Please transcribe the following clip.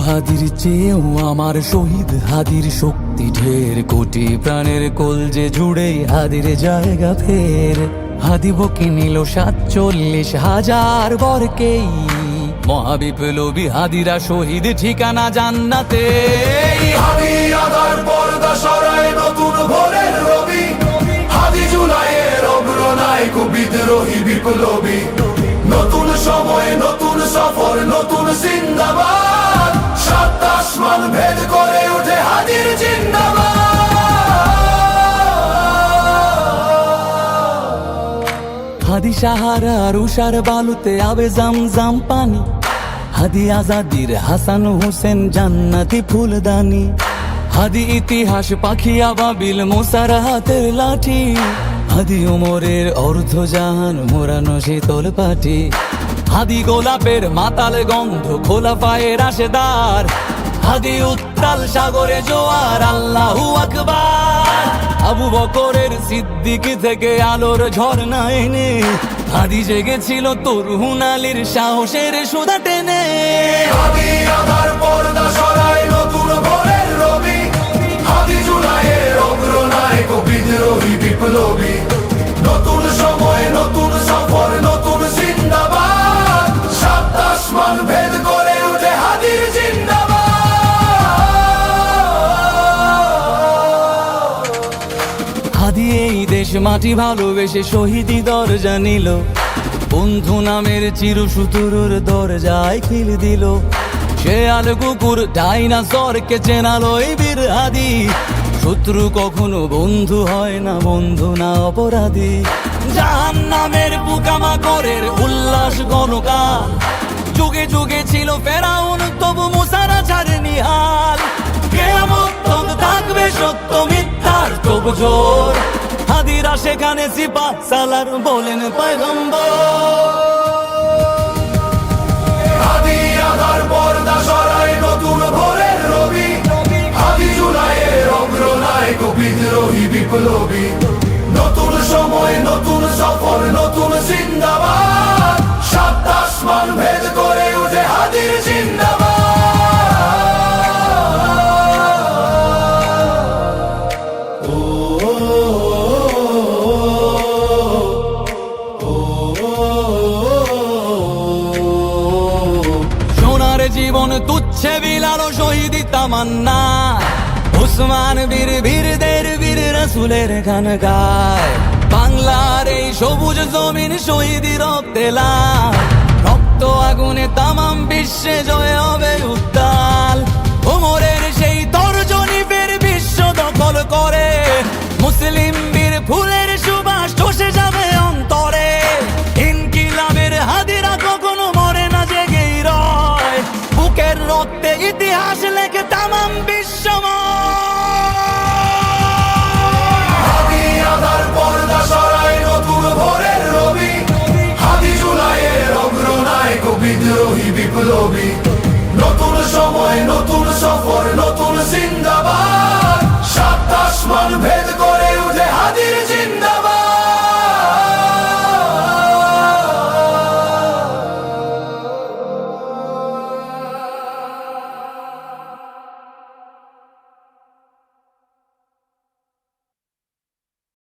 হাদির চেয়েও আমার শহীদ হাদির শক্তি ঢের, কোটি প্রাণের কলজে জুড়ে হাদির জায়গা ফের। হাদি বকে নিল ৪৭,০০০ বরকেই, মহাবিপ্লবী হাদিরা শহীদ ঠিকানা জান্নাতে। হাদি আদার পর্দা সরায় নতুন ভোরের রবি, হাদি জুলাইয়ের অগ্রনায়ক বিদ্রোহী বিপ্লবী। নতুন সময় নতুন সফর নতুন জিন্দাবাদ, সাত আসমান ভেদ করে ওঠে হাদির জিন্দাবাদ। হাদি সাহারার উষার বালুতে আবে জামজাম পানি, হাদি আজাদির হাসান হোসেন জান্নাতি ফুলদানি। হাদি ইতিহাস পাখি আবাবিল মুসার হাতের লাঠি, হাদি ওমরের অর্ধজাহান মোরানো শীতল পাটি। হাদি গোলাপের মাতাল গন্ধ খোলা পায়ের রাশেদার, হাদি উত্তাল সাগরে জোয়ার আল্লাহু আকবার। আবু বকরের সিদ্দিক থেকে আলোর ঝর্ণা এনে, হাদি জেগেছিল তরুণ আলীর সাহসের সুধা টেনে। হাদি আদার পর্দা সরায় নতুন ভোরের রবি, হাদি জুলাইয়ের অগ্রনায়ক বিদ্রোহী বিপ্লবী। নতুন সময় নতুন সফর নতুন জিন্দাবাদ, সাত আসমান ভেদ করে ওঠে হাদির জিন্দাবাদ। হাদি এই দেশ মাটি ভালোবেসে শহীদি দরজা নিল, বন্ধু নামের চিরসুতুরুর দরজায় খিল দিল। সে আল কুকুর ডাইনাসরকে চেনালো এই বীর হাদি, শত্রু কখনো বন্ধু হয় না, বন্ধু না অপরাধী। জাহান্নামের পোকামাকড়ের উল্লাস গণকাল, যুগে যুগে ছিল ফেরাউন তবু মুসারা ছাড়েনি হাল। কিয়ামত তক থাকবে সত্য মিথ্যার তবু জোর, হাদিরা সেখানে সিপাহ সালার বলেন পয়গম্বর। হাদি আদার পর্দা সরায় নতুন ভোরের রবি, হাদি জুলাইয়ের অগ্রনায়ক বিদ্রোহী বিপ্লবী। নতুন সময় নতুন সফর নতুন জিন্দাবাদ, সাত আসমান ভেদ করে ওঠে হাদির জিন্দাবাদ। সোনার জীবন তুচ্ছে বিলালো শহীদি তামান্না, উসমান বীর বীরদের বীর রাসূলের গান গায়। বাংলার এই সবুজ জমিন শহীদি রক্তে লাল, রক্ত আগুনে তামাম বিশ্বে জয় হবে উত্তাল। ওমরের সেই তর্জনী ফের বিশ্ব দখল করে, মুসলিম বীর ফুলের সুবাস চষে যাবে অন্তরে। ইনকিলাবের হাদিরা কখনো মরে না, জেগেই রয়, বুকের রক্তে ইতিহাস লেখে তামাম বিশ্বময়। হাদি আদার পর্দা সরায় নতুন ভোরের রবি, হাদি জুলাইয়ের অগ্রনায়ক বিদ্রোহী বিপ্লবী। নতুন সময় নতুন সফর নতুন জিন্দাবাদ, সাত আসমান ভেদ করে ওঠে হাদির জিন্দাবাদ।